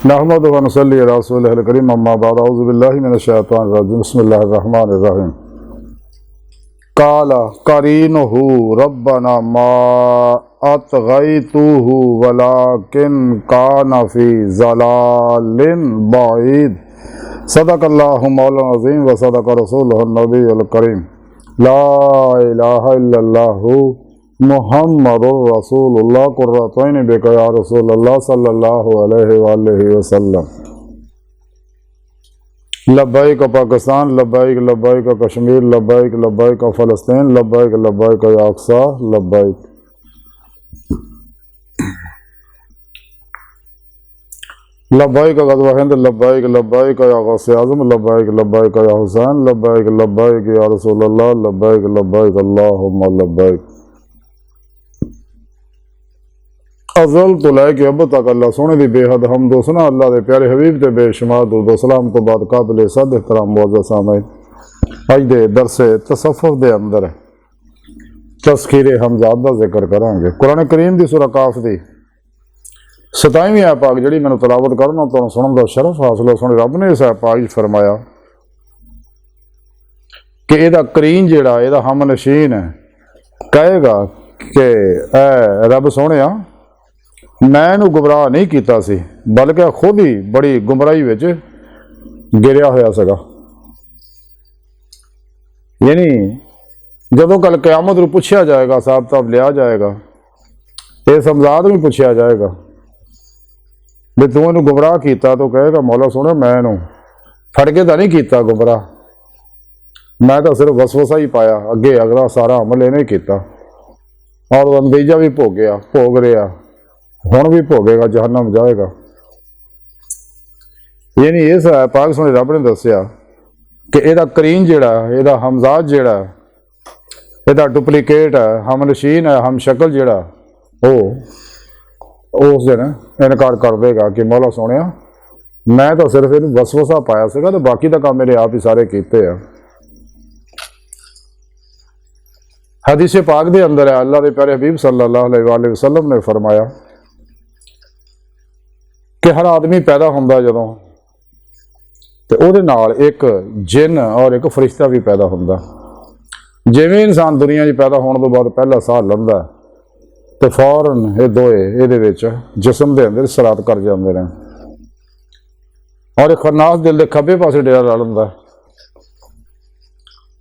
नहमदुहु व नसल्ली अला रसूलिहिल करीम अम्मा बाद अऊज़ु बिल्लाहि मिनश शैतानिर रजीम बिस्मिल्लाहिर रहमानिर रहीम। काला करीनुहु रब्बना मा अतगैतुहु वलाकिन काना फी ज़लालिन बईद। सदक़ल्लाहु मौलाना अज़ीम व सदक़ रसूलुहुन नबियुल करीम। ला इलाहा इल्लल्लाहु मुहम्मदुर रसूलुल्लाह कुर्रतैन बिका या रसूलल्लाह सल्लल्लाहु अलैहि वआलिहि वसल्लम। लब्बैक पाकिस्तान, लब्बैक लब्बैक कश्मीर, लब्बैक लब्बैक फ़लस्तीन, लब्बैक लब्बैक या अक़सा, लब्बैक। लब्बैक ग़ज़वा हिंद, लब्बैक लब्बैक या गौसे आज़म, लब्बैक लब्बैक या हुसैन, लब्बैक लब्बैक या रसूलल्लाह, लब्बैक लब्बैक अल्लाहुम्मा लब्बैक। अज़ल तो लैके अब तक अल्लाह सोने की बेहद हमदो सना अल्लाह के प्यारे हबीब ते बेशुमार दुरूद सलाम तो बाद काबिल सद एहतराम मुअज़्ज़ज़ सामईन, अज दे दरसे तसव्वुफ़ दे अंदर तज़कीरे हमज़ात दा जिक्र करांगे। कुरान करीम दी सूरह काफ दी 27वीं आयत पाक जिहड़ी मैनूं तलावत करना तो सुनन दा शरफ हासिल हो। सोहणे रब ने इस आयत पाक फरमाया कि इहदा करीन जिहड़ा इहदा हमनशीन है कहेगा कि ऐ रब सोहणिया मैं इहनूं गुमराह नहीं कीता सी, बल्कि खुद ही बड़ी गुमराही विच गिरिया होया सीगा। यानी जदों कल क़यामत नूं पुछया जाएगा, हिसाब किताब लिया जाएगा, इस हमज़ात नूं पुछया जाएगा भी तूं इहनूं गुमराह कीता, तो कहेगा मौला सोहणे मैं इहनूं फड़ के तां नहीं कीता गुमराह, मैं तो सिर्फ वसवसा ही पाया, अगे अगला सारा अमल इहने कीता और अंदेजा भी भोग रहा, हुण भी भोगेगा, जहन्नम जाएगा। यानी इस पाक सोहणे रब ने दस्सिया कि इहदा करीन जिहड़ा, इहदा हमज़ात जिहड़ा, इहदा डुप्लीकेट है, हमनशीन है, हम शक्ल जिहड़ा उस दिन इनकार कर देगा कि मौला सोहणिया मैं तो सिर्फ इहनूं वसवसा पाया सीगा, तो बाकी दा काम मेरे आप ही सारे कीते आ। हदीस पाक दे अंदर है, अल्लाह दे प्यारे हबीब सल्लल्लाहु अलैहि वसल्लम ने फरमाया कि हर आदमी पैदा होंदा जदों ते उहदे नाल एक जिन और एक फरिश्ता भी पैदा होंदा। जिवें इंसान दुनिया 'च पैदा होने तो बाद पहला साह लंदा तो फौरन ये दोए इहदे विच जिसम दे अंदर सरात कर जांदे ने और एक खन्नास दिल दे खब्बे पासे डेरा ला लैंदा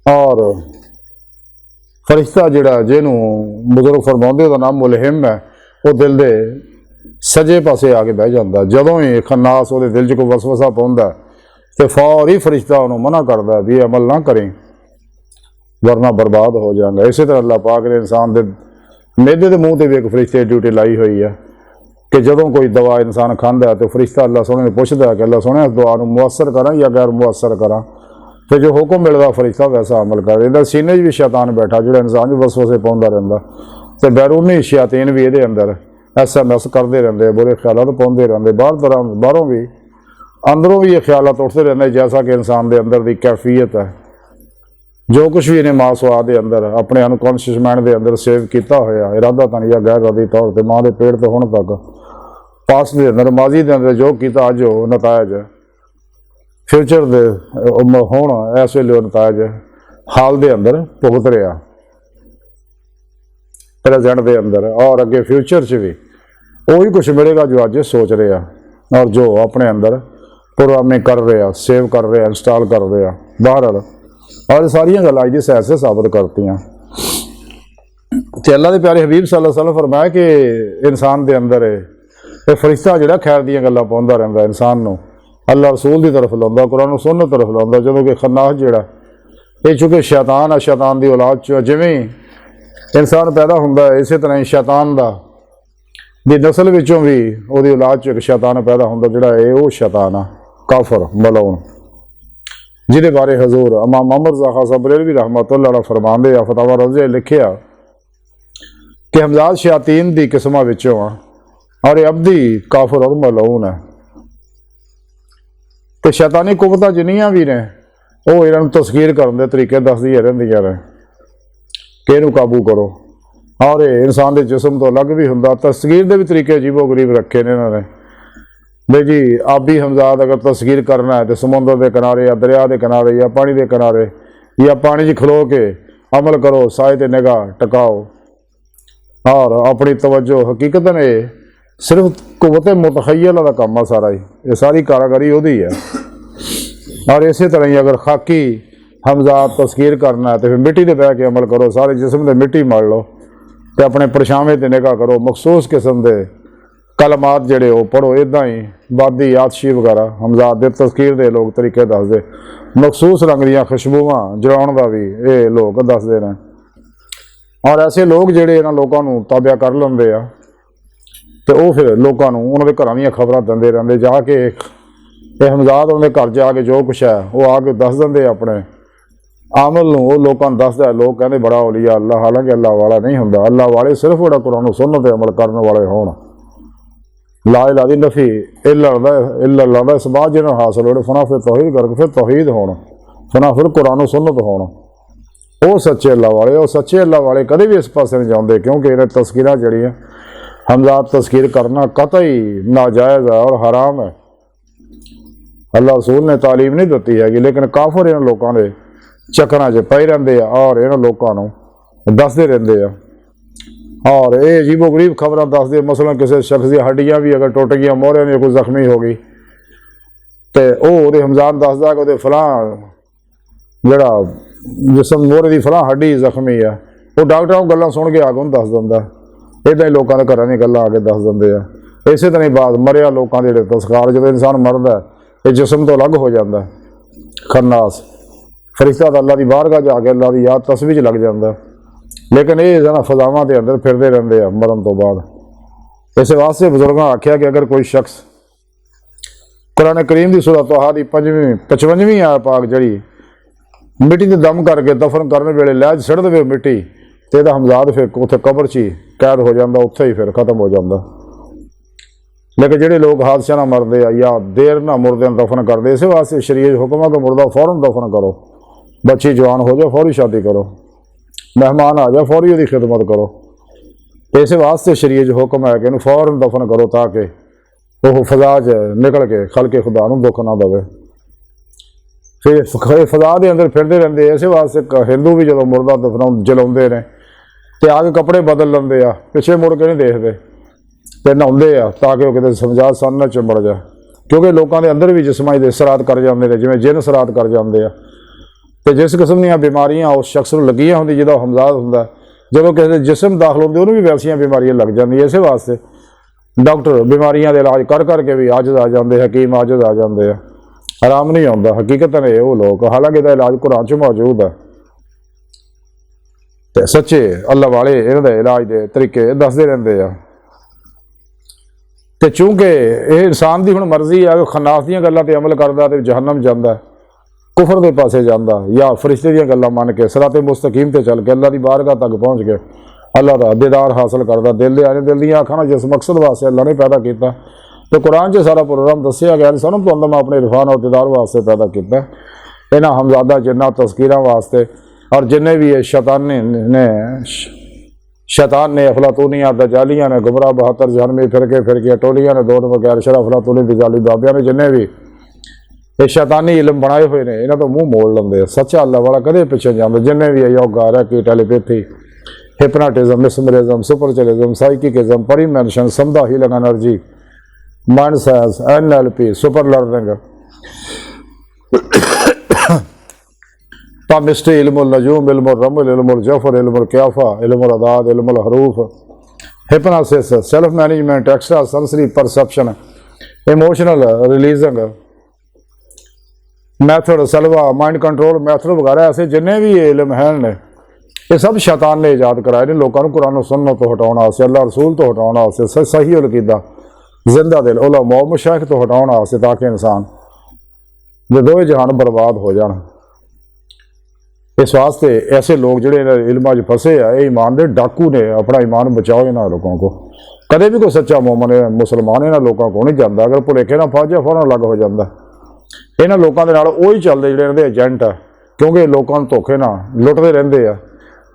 और फरिश्ता जिहड़ा जिहनूं बुजुर्ग फरमाउंदे उहदा नाम मुलहिम है, वो दिल दे सजे पासे आके बह जाता। जदों ही खन्नास वो दिल च कोई वसवसा पाउंदा तो फौरी फरिश्ता उन्होंने मना करता भी अमल ना करें वरना बर्बाद हो जाएगा। इस तरह अल्लाह पाक ने इंसान के मेदे के मूँह से भी एक फरिश्ते की ड्यूटी लाई हुई है कि जदों कोई दवा इंसान खांदा है तो फरिश्ता अल्लाह सोहणे ने पुछदा है कि अल्लाह सोहणे इस दवा को मुअस्सर करा या गैर मुअस्सर करा, तो जो हुक्म मिलता फरिश्ता वैसा अमल कर। इहदा सीने भी शैतान बैठा जो इंसान वसवसे पाउंदा रहिंदा तो बैरूनी शयातीन भी ये अंदर SMS करते रहते, बुरे ख्यालात पाउंदे रहते, बाहरों भी अंदरों भी ये ख्यालात उठते रहते, जैसा कि इंसान के अंदर की कैफियत है, जो कुछ भी इन्हें मासवाद के अंदर अपने अनकॉन्शियस माइंड के अंदर सेव किया होया इरादा तन या गैर इरादी तौर पर माँ के पेट तो हुण तक पास्ट के अंदर माजी के अंदर जो किया अज वो नतायज फ्यूचर के हुण इस वेले नतायज हाल के अंदर भुगत रहा प्रेजेंट के अंदर और अगे फ्यूचर च भी वही कुछ मिलेगा जो अज सोच रहा और जो अपने अंदर प्रोग्रामिंग कर रहा, सेव कर रहा, इंस्टॉल कर रहा बाहर और सारिया गल्लां अज दी सैर से साबित करती। अल्लाह के प्यारे हबीब सल्लल्लाहु अलैहि वसल्लम फरमाया कि इंसान के अंदर ये फरिश्ता जिहड़ा खैर दी गल्लां पाउंदा रहिंदा, इंसान नूं अल्लाह रसूल की तरफ लाउंदा, कुरान सुन्नत तरफ लाउंदा। जदों कि खन्नास जिहड़ा ये चूँकि शैतान है, शैतान की औलाद चो जिवें इंसान पैदा होंदा है इस तरह ही शैतान दी नस्ल विचों भी उहदी औलाद चो एक शैतान पैदा होंदा जिहड़ा वो शैतान आ काफर मलऊन, जिहदे बारे हजूर इमाम मोहम्मद रज़ा खान साहब बरेलवी रहमतुल्लाह अलैह फरमांदे आ, फतावा रज़िया लिखिया कि हमज़ात शयातीन दी किस्मां विचों आ और अबदी काफर और मलऊन है। तो शैतानी कुवतां जिन्नियां भी ने वो इन्हां नूं तस्कीर करन दे तरीके दसदियां रहिंदियां ने कि इहनूं काबू करो और इंसान के जिसम तो अलग भी हुंदा, तस्कीर के भी तरीके अजीबो गरीब रखे ने इन्होंने। बे जी आबी हमजाद अगर तस्कीर करना है तो समुद्र के किनारे या दरिया के किनारे या पानी के किनारे या पानी 'च खलो के अमल करो, साए ते निगाह टकाओ और अपनी तवज्जो हकीकत ने सिर्फ कुव्वत मुतखय्यल का काम है सारा ही, ये सारी कारागरी उहदी है। और इस तरह ही अगर खाकी हमजाद तस्कीर करना है तो फिर मिट्टी ते बह के अमल करो, सारे जिस्म ते मिट्टी मल लो तो अपने परछावें ते निगाह करो, मखसूस किस्म के कलमात जड़े वो पढ़ो। इदा ही बादी यादशी वगैरह हमजाद दे तस्कीर दे लोग तरीके दसदे, मखसूस रंग दियां खुशबूआं जलाउण दा भी ये लोग दसदे ने। और ऐसे लोग जिहड़े इन्हां लोकां नूं ताबिया कर लैंदे आ ते वो फिर लोकां नूं उन्हां दे घरां दीयां खबरां दिंदे रहिंदे, जाके ये हमजाद उन्हां दे घर जाके जो कुछ है वो आके दस दिंदे अपने अमल नूं, वो लोकां नूं दसदा। लोग कहंदे बड़ा औलिया अल्लाह, हालांकि अल्लाह वाला नहीं हुंदा। अल्लाह वाले सिर्फ बड़ा कुरान सुन्नत ते अमल करने वाले होण, ला इलाहा दी नफी इल्लल्लाह दा इसबात जिन्हां हासिल होए, फना फिर तौहीद करके फिर तौहीद होण, फना फिर कुरान सुन्नत होण, वो सच्चे अल्लाह वाले। और सच्चे अल्लाह वाले कदे भी इस पासे नहीं जाते, क्योंकि इन्हें तस्कीरां जड़ियां हमजाद तस्कीर करना कतई नाजायज़ है और हराम है। अल्लाह रसूल ने तालीम नहीं दी हैगी, लेकिन काफिर इन्हां लोगों के चक्करां 'च पए रहिंदे आ और इन्हां लोगों नूं दसदे रहिंदे आ। और ये अजीबो गरीब खबरां दसदे, मसलन किसी शख्स दी हड्डियां भी अगर टुट गई, मोहरे ने कोई जख्मी हो गई तो वो हमजाद दसदा कि फलां जिहड़ा जिसम मोहरे की फलां हड्डी जख्मी है, वो डॉक्टरों गल्लां सुन के आके उन्हें दस दिंदा। इदां ही लोगों के घरां दी गल्लां आके दस दिंदे आ। इस तरह ही बाद मरिया लोगों के जिहड़े तस्कार, जो इंसान मरदा ये जिसम तो अलग हो जाता है, खन्नास फरिश्ता तो अल्लाह की बारगाह जाके अल्लाह की याद तस्वीर लग जाता, लेकिन ये जना फजावां के अंदर फिरते रहते हैं मरण तो बाद। इस वास्ते बुजुर्गों आख्या कि अगर कोई शख्स कुरान करीम की सूरत तोहा दी 55वीं आयत पाक जड़ी मिट्टी से दम करके दफन करने वेले लैज सड़ दे मिट्टी, तो यह हमजाद फिर उत्थे कबर च ही कैद हो जाता, उत्थे ही फिर खत्म हो जाता। लेकिन जोड़े लोग हादसा ना मरते या देर ना मुर्दे दफन करते, इस वास्ते शरीर हुक्म कि मुर्दा फौरन दफन करो, बच्ची जवान हो जाए फौरी शादी करो, मेहमान आ जाए फौरी उसकी खिदमत करो। इस वास्ते शरीर हुक्म है कि इन्हूं फौरन दफन करो ताकि वह फजा च निकल के खल के खुदा नूं दुख ना दवे। फिर फजा के अंदर फिरते रहते, इस वास्ते हिंदू भी जो मुर्दा दफना जलाते हैं तो आके कपड़े बदल लेंगे आ, पिछे मुड़ के नहीं देखते तो नहाते आ ताकि वह कितने समझा सन न चिमड़ जाए, क्योंकि लोगों के अंदर भी जिस्मां दे सरात कर जाते हैं, जिवें जिन सरात कर जाते हैं। तो जिस किस्म दी बीमारियां उस शख्स को लगियां होंदी जिहदा हमजाद हुंदा, जो किसी जिसम दाखिल होंदे उन्होंने भी वैसियां बीमारियां लग जांदियां। इस वास्ते डॉक्टर बीमारियां दे इलाज कर करके भी आजिज़ आ जाते, हकीम आजिज़ आ जाते हैं, आराम नहीं आता। हकीकत ने वो लोग, हालांकि इसका इलाज कुरान च मौजूद है, तो सच्चे अल्लाह वाले इन्हां दे इलाज के तरीके दसदे रहिंदे आ। तो चूंकि यह इंसान की हुण मर्जी है कि खन्नास दीयां गल्लां ते अमल करदा तो जहन्नम जांदा, कुफर के पासे जाता, या फरिश्ते दीयां गल्लां मन के सराते मुस्तकीम ते चल के अल्लाह की बारगाह तक पहुँच के अल्लाह का दीदार हासिल करता। दिल दे आने दिल दीयां अखां जिस मकसद वास्ते अल्लाह ने पैदा किया, तो कुरान च सारा प्रोग्राम दसिया गया, सानूं तो अंदर अपने इरफान और दीदार वास्ते पैदा किया। इन्हां हमजादा जिन्ना तस्कीरां वास्ते और जिन्हें भी ये शैतान ने अफलातूनियां दजालियां ने गुमराह 72 जहनमी फिरके टोलियां ने 2 नंबर गैर शरा अफलातूनी दजाली बाबियां ने जिन्हें भी ये शैतानी इलम बनाए हुए ने, इन्हों तो मुँह मोड़ लेंदे। सच्चा अल्लाह वाला कदे पिछे जाता, जिन्हें भी yoga reiki telepathy hypnotism mesmerism सुपरचलिज्म साइकिकिज्म परिमेंशन समदा healing energy mind science NLP super learning palmistry इल्मुल नजूम इल्मुल रमल इल्मुल जफर इल्मुल क्याफा इल्मुल अदाद इल्मुल हरूफ hypnosis self management extra sensory perception emotional releasing method Silva mind control method वगैरह ऐसे जिन्हें भी ये इल्म हैं ने ये सब शैतान ने ईजाद कराए ने लोगों को कुरान सुन्नत तो हटाने वास्ते, अल्लाह रसूल तो हटाने वास्ते, सही अकीदा जिंदा दिल उलमा मशाइख तो हटाने वास्ते, ताकि इंसान जो दोवें जहान बर्बाद हो जाए। इस वास्ते ऐसे लोग जिहड़े इल्मां च फसे आ, ये ईमान दे डाकू ने, अपना ईमान बचाओ इन्हां लोगों को। कदे भी कोई सच्चा मोमन मुसलमान इन्हां लोगों को नहीं जाता, अगर भुलेखे ना फस जाए फौरन अलग हो जाता। इन्हां लोगों के नाल उही चलदे जिहड़े इन्हां दे एजेंट है, क्योंकि लोगों को धोखे ना लुटते रहंदे आ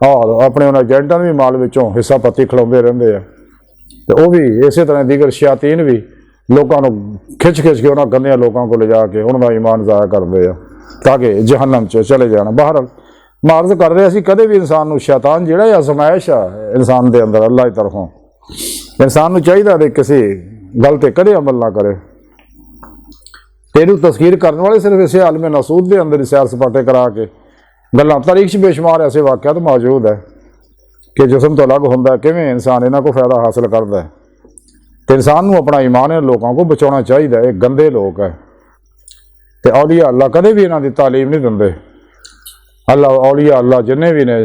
और अपने उन्होंने एजेंटों भी माल विचों हिस्सा पत्ती खिलाते रहते हैं। तो वह भी इस तरह दीगर शयातीन भी ਲੋਕਾਂ ਨੂੰ ਖਿੱਚ ਕੇ ਉਹਨਾਂ ਗੰਦਿਆਂ ਲੋਕਾਂ ਕੋਲ ਲਿਜਾ ਕੇ ਉਹਨਾਂ ਦਾ ਈਮਾਨ ਜ਼ਾਇਆ ਕਰਦੇ ਆ ਤਾਂ ਕਿ ਜਹੰਨਮ 'ਚ ਚਲੇ ਜਾਣ। ਬਾਹਰ ਮਾਰਜ਼ ਕਰ ਰਹੇ ਅਸੀਂ ਕਦੇ ਵੀ ਇਨਸਾਨ ਨੂੰ ਸ਼ੈਤਾਨ ਜਿਹੜਾ ਇਹ ਅਜ਼ਮਾਇਸ਼ ਆ ਇਨਸਾਨ ਦੇ ਅੰਦਰ ਅੱਲਾਹ ਦੀ ਤਰਫੋਂ, ਇਨਸਾਨ ਨੂੰ ਚਾਹੀਦਾ ਵੀ ਕਿਸੇ ਗੱਲ 'ਤੇ ਕਦੇ ਅਮਲ ਨਾ ਕਰੇ। ਤੇ ਇਹਨੂੰ ਤਸਖੀਰ ਕਰਨ ਵਾਲੇ ਸਿਰਫ ਇਸੇ ਆਲਮ ਨਸੂਦ ਦੇ ਅੰਦਰ ਹੀ ਸੈਰ ਸਪਾਟੇ ਕਰਾ ਕੇ ਗੱਲਾਂ ਤਾਰੀਖ 'ਚ ਬੇਸ਼ੁਮਾਰ ਐਸੇ ਵਾਕਿਆਤ ਮੌਜੂਦ ਹੈ ਕਿ ਜਿਸਮ ਤੋਂ ਅਲੱਗ ਹੁੰਦਾ ਕਿਵੇਂ ਇਨਸਾਨ ਇਹਨਾਂ ਕੋਲ ਫਾਇਦਾ ਹਾਸਿਲ ਕਰਦਾ ਹੈ। ਤੇ ਇਨਸਾਨ ਨੂੰ ਆਪਣਾ ਈਮਾਨ ਇਹਨਾਂ ਲੋਕਾਂ को ਬਚਾਉਣਾ ਚਾਹੀਦਾ। ਇਹ ਗੰਦੇ ਲੋਕ ਹੈ ਤੇ ਔਲੀਆ ਅੱਲਾ ਕਦੇ ਵੀ ਇਹਨਾਂ ਦੀ ਤਾਲੀਮ ਨਹੀਂ ਦਿੰਦੇ। ਅੱਲਾ ਔਲੀਆ ਅੱਲਾ ਜਿੰਨੇ ਵੀ ਨੇ,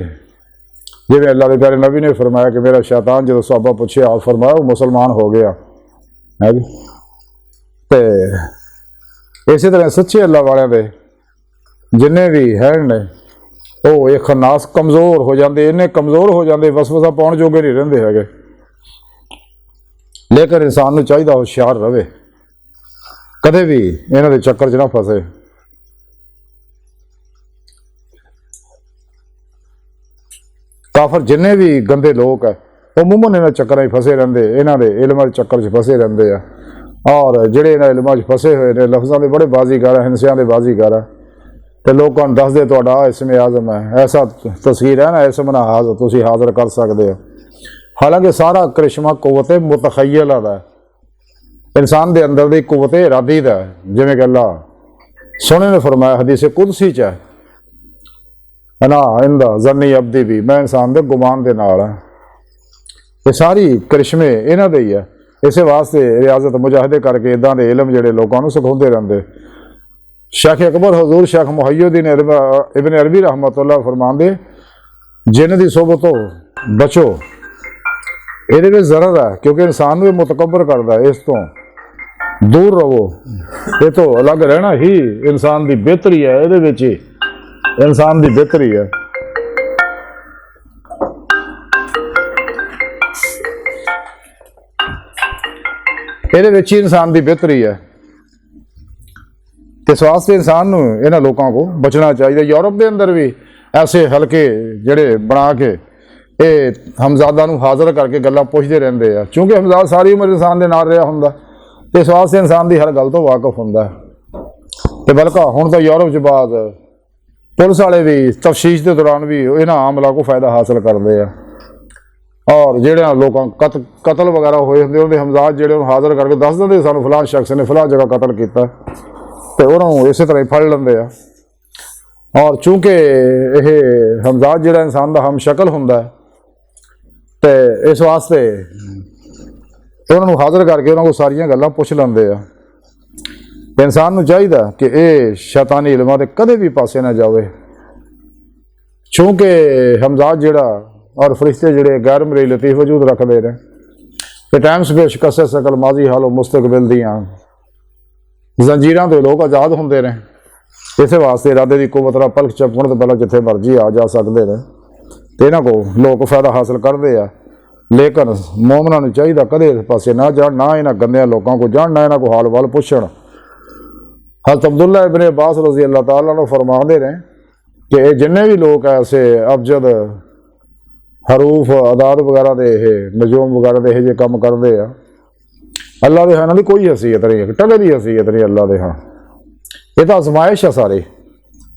ਜਿਵੇਂ ਅੱਲਾ ਦੇ ਪਿਆਰੇ ਨਬੀ ਨੇ ਫਰਮਾਇਆ ਕਿ ਮੇਰਾ ਸ਼ੈਤਾਨ ਜਦੋਂ ਸਹਾਬਾ ਪੁੱਛਿਆ ਆਪ ਫਰਮਾਇਆ ਉਹ ਮੁਸਲਮਾਨ ਹੋ ਗਿਆ ਹੈ ਜੀ। ਤੇ ਇਸੇ ਤਰ੍ਹਾਂ ਸੱਚੇ ਅੱਲਾ ਵਾਲਿਆਂ ਦੇ ਜਿੰਨੇ ਵੀ ਹੈ ਨੇ ਉਹ ਇਹ ਖਨਾਸ ਕਮਜ਼ੋਰ ਹੋ ਜਾਂਦੇ, ਇੰਨੇ ਕਮਜ਼ੋਰ ਹੋ ਜਾਂਦੇ ਵਸਵਸਾ ਪਾਉਣ ਜੋਗੇ ਨਹੀਂ ਰਹਿੰਦੇ ਹੈਗੇ। ਲੇਕਿਨ ਇਨਸਾਨ ਨੂੰ ਚਾਹੀਦਾ ਹੁਸ਼ਿਆਰ ਰਵੇ, ਕਦੇ ਵੀ ਇਹਨਾਂ ਦੇ ਚੱਕਰ 'ਚ ਨਾ ਫਸੇ। ਕਾਫਰ ਜਿੰਨੇ ਵੀ ਗੰਦੇ ਲੋਕ ਹੈ ਉਹ ਮੁਮਨ ਇਹਨਾਂ ਚੱਕਰਾਂ 'ਚ ਫਸੇ ਰਹਿੰਦੇ, ਇਹਨਾਂ ਦੇ ਇਲਮਾਂ ਦੇ ਚੱਕਰ 'ਚ ਫਸੇ ਰਹਿੰਦੇ ਆ। ਔਰ ਜਿਹੜੇ ਇਹਨਾਂ ਇਲਮਾਂ 'ਚ ਫਸੇ ਹੋਏ ਨੇ ਲਫ਼ਜ਼ਾਂ ਦੇ ਬੜੇ ਬਾਜ਼ੀਗਰ ਹੈ, ਹਿੰਸਿਆਂ ਦੇ ਬਾਜ਼ੀਗਰ ਹੈ ਤੇ ਲੋਕਾਂ ਨੂੰ ਦੱਸਦੇ ਤੁਹਾਡਾ ਇਸਮ ਆਜ਼ਮ ਹੈ, ਐਸਾ ਤਸਵੀਰ ਹੈ ਨਾ ਇਸਮ ਨਾ ਹਾਜ਼ਰ ਤੁਸੀਂ ਹਾਜ਼ਰ ਕਰ ਸਕਦੇ ਹੋ। ਹਾਲਾਂਕਿ ਸਾਰਾ ਕਰਿਸ਼ਮਾ ਕੁਵਤ ਮੁਤਖਯਲਾ ਦਾ, ਇਨਸਾਨ ਦੇ ਅੰਦਰ ਦੀ ਕੁਵਤ ਇਰਾਦੀ ਦਾ, ਜਿਵੇਂ ਕਿ ਅੱਲਾ ਸੋਹਣੇ ਨੇ ਫਰਮਾਇਆ ਹਦੀਸ ਕੁਦਸੀ 'ਚ ਹੈ ਨਾ ਇੰਦਾ ਜ਼ੰਨੀ ਅਬਦੀ ਵੀ, ਮੈਂ ਇਨਸਾਨ ਦੇ ਗੁਮਾਨ ਦੇ ਨਾਲ ਹਾਂ। ਇਹ ਸਾਰੀ ਕਰਿਸ਼ਮੇ ਇਹਨਾਂ ਦੇ ਹੀ ਹੈ। ਇਸੇ ਵਾਸਤੇ ਰਿਆਜ਼ਤ ਮੁਜਾਹਦੇ ਕਰਕੇ ਇੱਦਾਂ ਦੇ ਇਲਮ ਜਿਹੜੇ ਲੋਕਾਂ ਨੂੰ ਸਿਖਾਉਂਦੇ ਰਹਿੰਦੇ। शेख अकबर हजूर शेख मुहय्यिद्दीन इब्न अरबी रहमतुल्लाह फरमांदे जिन की सोबतों बचो, ये जरर है क्योंकि इंसान को मुतकबर करता है, इस तो दूर रहो। ये तो अलग रहना ही इंसान की बेहतरी है, ये इंसान की बेहतरी है। ये इंसान की बेहतरी है। इस वास्ते इंसान नूं इन्हां लोगों को बचना चाहिए। यूरोप के अंदर भी ऐसे हल्के जिहड़े बना के ये हमजादा नूं हाज़र करके गल्लां पुछदे रहिंदे आ, क्योंकि हमजाद सारी उम्र इंसान दे नाल रहा हुंदा ते इस वास्ते इंसान की हर गल तो वाकफ हुंदा ते बल्कि हुण तां यूरोप च बाद पुलिस वाले भी तफ्शीश के दौरान भी इन्हां आमलों को फायदा हासिल करते हैं। और जिहड़े लोगों कतल वगैरह होए हुंदे उहदे हमजाद जिहड़े हाज़र करके दस दिंदे सानूं फलां शख्स ने फलां जगह कतल कीता तो उन्होंने इस तरह ही फड़ लेंदे आ। और चूंकि यह हमजाद जिहड़ा इंसान का हम शक्ल हुंदा है तो इस वास्ते उन्होंने हाज़र करके उन्होंने सारियां गल्लां पुछ लेंदे आ। इंसान नूं चाहिदा कि यह शैतानी इल्मां दे कदे भी पासे ना जावे, चूंकि हमजाद जिहड़ा और फरिश्ते जिहड़े गैर मरी लतीफ वजूद रखते हैं कि टाइम स्पेश कसे सकल माजी हालो मुस्तकबिल दियां जंजीरां तो लोग आज़ाद होंदे ने। इस वास्ते इरादे की कुवत नाल पलक झपकण तो पहले जिथे मर्जी आ जा सकते हैं तो इन्हां को लोग फायदा हासिल करते हैं। लेकिन मोमना नूं चाहिदा कदे इस पासे ना जाण, ना इन्हां गंदियां लोगों को जाण, ना इन्हां को हाल वाल पुछण। हज़रत अब्दुल्ला इब्न अब्बास रज़ी अल्लाह तआला अन्हु फरमाते हैं कि ये जिन्ने भी लोग ऐसे अबजद हरूफ अदाद वगैरह के नजूम वगैरह के ये काम करते हैं, अल्लाह के इन्हां दी कोई हैसीयत नहीं है, टले की हैसीयत नहीं अल्लाह के। हाँ ये तो आजमाइश है सारे।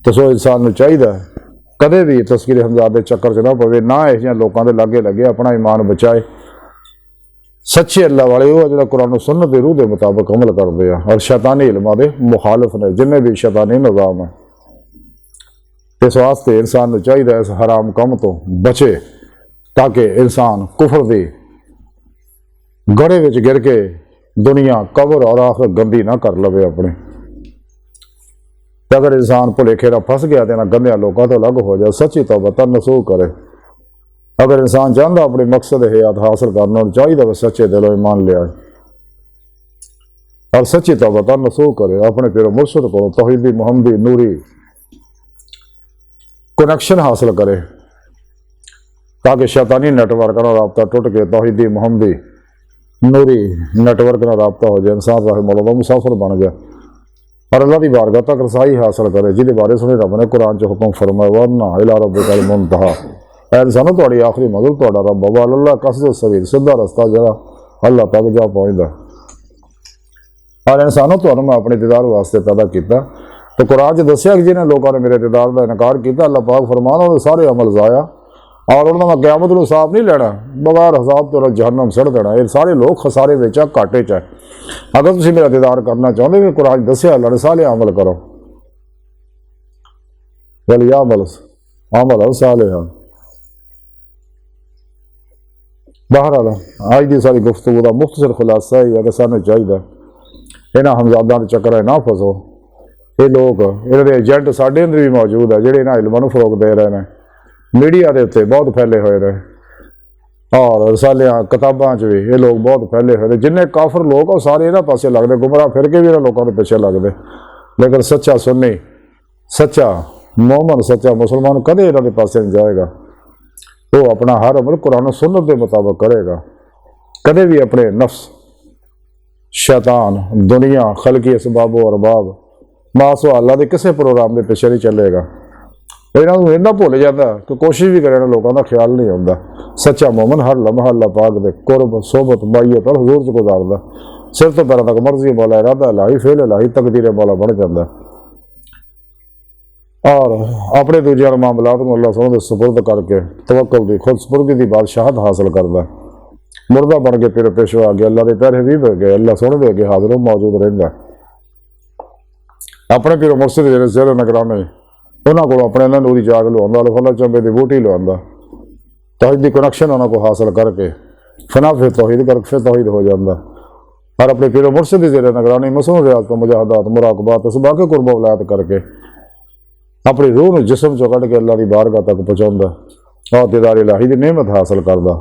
तो सो इंसान नूं चाहिदा कदे भी तस्कीर हमजाद के चक्कर च ना पवे, ना इह जिहियां लोकां दे लागे लगे अपना ईमान बचाए। सच्चे अल्लाह वाले वो जिहड़ा कुरान सुन्नत दे रूह के मुताबिक अमल करते हैं और शैतानी इल्मां दे मुखालिफ ने जिन्ने भी शैतानी निज़ाम है। इस वास्ते इंसान नूं चाहिदा इस हराम काम तो बचे ताकि इंसान कुफर दी गड़े विच गिर के दुनिया कबर और आखिर गंदी ना कर लवे अपने। अगर इंसान भुलेखे ना फस गया तो गंदिया लोगों तो अलग हो जाए, सच्ची तौबा तर नसूह करे। अगर इंसान चाहता अपने मकसद हयात हासिल करना चाहिए वह सच्चे दिलों ईमान ले आए और सच्ची तौबा तर नसूह करे, अपने पिरो मुर्शद को तौहीदी मुहम्मदी नूरी कनेक्शन हासिल करे ताकि शैतानी नेटवर्क का रबता टुट के तौहीदी मुहम्मदी नूरी नेटवर्क का रबता हो जाए। इंसान राह मौला मुसाफिर बन गया और अल्लाह की बारगाह तक रसाई हासिल करे, जिहदे बारे सुने रब ने कुरान च हुक्म फरमाया वरना इला रब्बिकल मुंतहा, ऐ इंसानो तुहाडी आखिरी मंजिल तुहाडा रब, वल्लाह कसद सबील, सीधा रस्ता जरा अल्लाह तक जा पहुंचदा। और इंसानों तो मैं अपने दीदार वास्ते पैदा किया। तो कुरान च दसिया कि जिन्हें लोगों ने मेरे दीदार का इनकार किया, अल्लाह पाक फरमाना वो सारे अमल जाया और उन्होंने मैं क़यामत नूं हिसाब नहीं लेना, बगैर हिसाब तो जहन्नम सड़ देना। ये सारे लोग खसारे विच आ, घाटे च है। अगर तुसीं मेरा दीदार करना चाहते हो, कुरान दसिया अल्लाह ने साले अमल करो, वलिया अमल सालिहा। बहरहाल अज की सारी गुफ्तगू का मुख्तसर खुलासा ही है कि सानूं चाहिए इन्हां हमजादां दे चक्करां ना फसो। ये लोग इन्हां दे एजेंट साडे अंदर भी मौजूद है, जिहड़े इन्हां इल्मां नूं फरोग दे रहे हैं, मीडिया के उत्ते बहुत फैले हुए ने और रसालियां किताबां च भी ये लोग बहुत फैले हुए हैं। जिन्ने काफर लोग वो सारे इन्हां पासे लगते, गुमराह फिर के भी इन्हां लोगों के पिछे लगते। लेकिन सच्चा सुन्नी, सच्चा मोमन, सच्चा मुसलमान कदे इन्हां दे पासे नहीं जाएगा। वो अपना हर अमल कुरान सुन्नत के मुताबिक करेगा, कदे भी अपने नफ्स, शैतान, दुनिया, खलकी असबाब और अरबाब, मासो अल्लाह के किसी प्रोग्राम के पिछे नहीं चलेगा। इन्होंने इन्ना भुल जाता कि कोशिश भी करे, लोगों का ख्याल नहीं आता। सच्चा मोमन हर लम्हा अल्लाह पाक दे कुर्ब, सोबत, माईयत और हजूर च गुजारदा, सिर तो पैरों तक मर्जी मौला, इरादा इलाही, फेल इलाही, तकदीर मौला बन जाता और अपने दूजे मामलात में अल्लाह सोने सुपुर्द करके तवक्कुल दी, खुद सुपुर्दी की बादशाहत हासिल करता। मुर्दा बन के फिर पेशवा आ गया, अल्लाह के प्यारे हबीब गए, अल्लाह सोने दे अगे हाजिर मौजूद रहिंदा। अपने पीर मुर्शिद जिहड़े ज़ेर निगरानी उन्होंने को अपने नूरी जाग लवांदा, फला चंबे की बूटी लवांदा, तौहीद की कनैक्शन उन्होंने को हासिल करके फना फिर तौहीद कर फिर तौहीद हो जाता। और अपने पीर मुर्शिद की ज़ेर निगरानी मसूम रियाज़त, मुजाहदात, मुराकबात, असबाक कुर्ब वलायत करके अपनी रूह में जिसम चो कढ़ के अल्लाह की बारगाह तक पहुँचाता और दीदार इलाही की नेमत हासिल करता,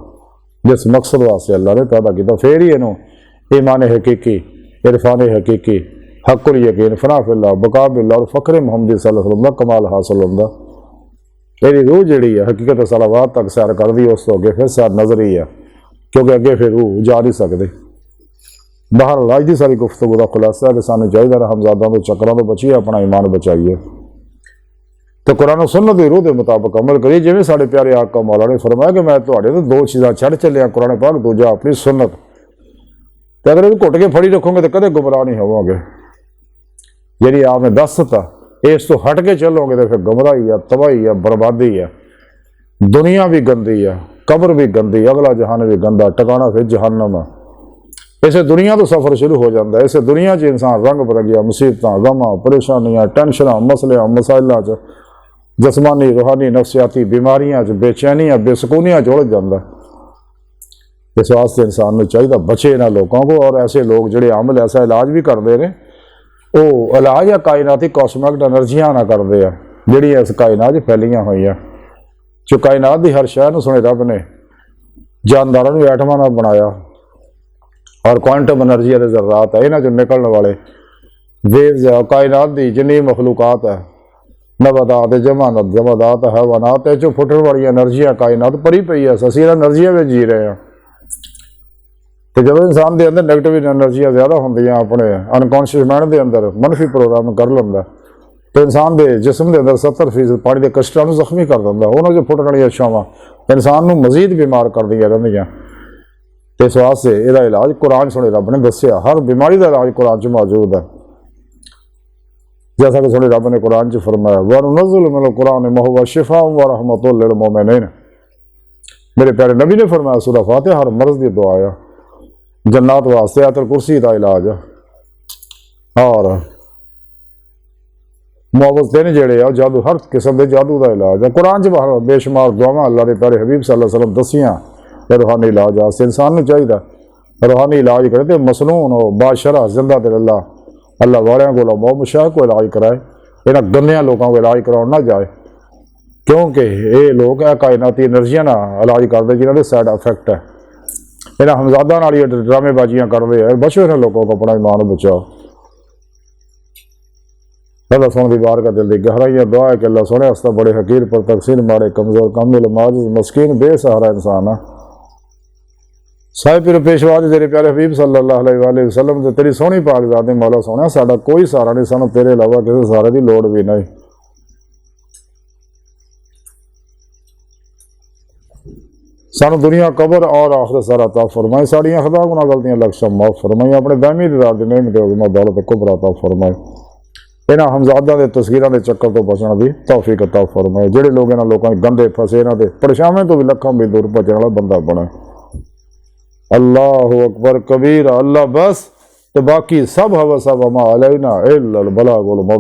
जिस मकसद वास्ते अल्लाह ने पैदा किया। फिर ही इनू ईमान हकीकी, इरफान हकीकी, हक़ुल यकीन, फना फिल्लाह, बका बिल्लाह और फ़ख्र मुहम्मद सल्लल्लाहु अलैहि वसल्लम का कमाल हासिल होता। मेरी रूह जी है हकीकत सलावात तक सैर कर दी, उस तो अगे फिर सैर नजर ही है, क्योंकि अगे फिर रूह जा नहीं सकती। बाहर अज की सारी गुफ्तगू का खुलासा है कि सानू चाहिए हमजादा तो चक्करों तो बचिए, अपना ईमान बचाइए। तो कुरान सुन्नत की रूह के मुताबिक अमल करिए। जिवें साडे प्यारे आका मौला ने फरमाया कि मैं तुहाडे तो दो चीज़ां छड़ चलिया, कुरान पाक, दूजा अपनी सुन्नत। तो अगर इहनूं घुट के फड़ी रखोगे तो कदे गुमराह नहीं होवोगे। जी आपने दस दिता, इस तो हट के चलोगे तो फिर गुमराही है, तबाही है, बर्बादी है। दुनिया भी गंदी है, कब्र भी गंदी, अगला जहान भी गंदा, टकाना फिर जहन्नम है। इसे दुनिया तो सफ़र शुरू हो जाता है। इसे दुनिया च इंसान रंग बरंगिया मुसीबतां, गमां, परेशानियां, टेंशनां, मसलियां, मसाइलों च जसमानी, रूहानी, नफसियाती बीमारियां च बेचैनियां, बेसकूनियां जुड़ जाता। इस वास्ते इंसान को चाहिए बचे इन्होंने लोगों को। और ऐसे लोग जोड़े अमल ऐसा इलाज भी करते हैं, वो इलाज या कायनाती कॉस्मैटिक एनर्जियां ना करते हैं जिहड़ियां इस कायनात फैलियां हुई हैं। जो कायनात की हर शय सुने रब ने जानदारों को एटमां नाल बनाया और क्वांटम एनर्जी के जरात है, इन्हां चों निकलने वाले वेव्स है, कायनात की जिन्नी मखलूकात है, नबादात, जमादात, हैवानात, चो फुटन वाली एनर्जियां कायनात भरी पई है। असीं इन्हां एनर्जियां में जी रहे हैं। तो जब इंसान के अंदर नैगेटिव एनर्जियां ज़्यादा होंदियां, अपने अनकॉन्शियस माइंड के अंदर मनफी प्रोग्राम कर लेंदा, तो इंसान के जिसम के अंदर 70% पानी के कष्टां नूं जख्मी कर दिंदा। उन्होंने जो फुटन वाली अशावां इंसान नूं मजीद बीमार कर दियां रहिंदियां। तो इस वास्ते इसदा इलाज कुरान सुने रब ने दस्सिया, हर बीमारी का इलाज कुरान च मौजूद है। जैसा कि सुने रब ने कुरान च फरमाया, वनुनज़्ज़िलु मिनल कुरान मा हुवा शिफ़ाउन व रहमतुल लिल मोमिनीन। मेरे प्यारे नबी ने फरमाया सूरह फातिहा हर मर्ज की दुआ है, जन्नत वास्ते आयतुल कुर्सी का इलाज है, और मुअव्वज़तैन जेड़े आ जादू, हर किस्म के जादू का इलाज है। कुरान च बाहर बेशुमार दुआवां अल्लाह के प्यारे हबीब सल्लल्लाहु अलैहि वसल्लम दसियां रूहानी इलाज वास्ते। इंसान को चाहिए रूहानी इलाज करे तो मसनून हो, बाशरा, जिंदा दिल अल्लाह वाले को मोमशाह को इलाज कराए। इन्होंने गंदिया लोगों को इलाज कराने ना जाए, क्योंकि ये लोग कायनाती एनर्जियां ना इलाज करते जिन्होंने साइड इफेक्ट है। इन्हें हमजादा नाल ड्रामेबाजियां करते हैं। बचो इन्हें लोगों को, अपना ईमान बचाओ। अल्लाह सोने की बार का दिल की गहराइयां दुआ है कि अल्लाह सोने वास्ता बड़े हकीर पर तकसीर, माड़े, कमजोर, कामिल, माजिज, मस्कीन, बेसहारा इंसान है। साहिब पीर पेशवा तेरे प्यारे हबीब सल्लल्लाहु अलैहि वसल्लम ते तेरी सोहनी पाकज़ात मौला सोने साडा कोई सहारा नहीं, सानू तेरे अलावा किसी सहारे की लोड़ भी नहीं। सानू दुनिया कबर और आखिरत सारा अता फरमाए, साड़ियां खदा गुनाह गलतियां लक्ष्य माफ फरमाए, अपने दामी दीदार दी नेमत उज़्मा दौलत कुबरा अता फरमाए, इन्हां हमजादा दे तस्वीरां दे चक्कर तो बचण दी तौफीक अता फरमाए, जेड़े लोग इन्हां लोकां गंदे फसे इन्हां दे परछावें तो भी लखां भी दूर भजण वाला बंदा बने। अल्लाहु अकबर कबीरा, अल्लाह बस, तो बाकी सब हवा सब अमा अलैना इल्लल बलागुल मुबीन।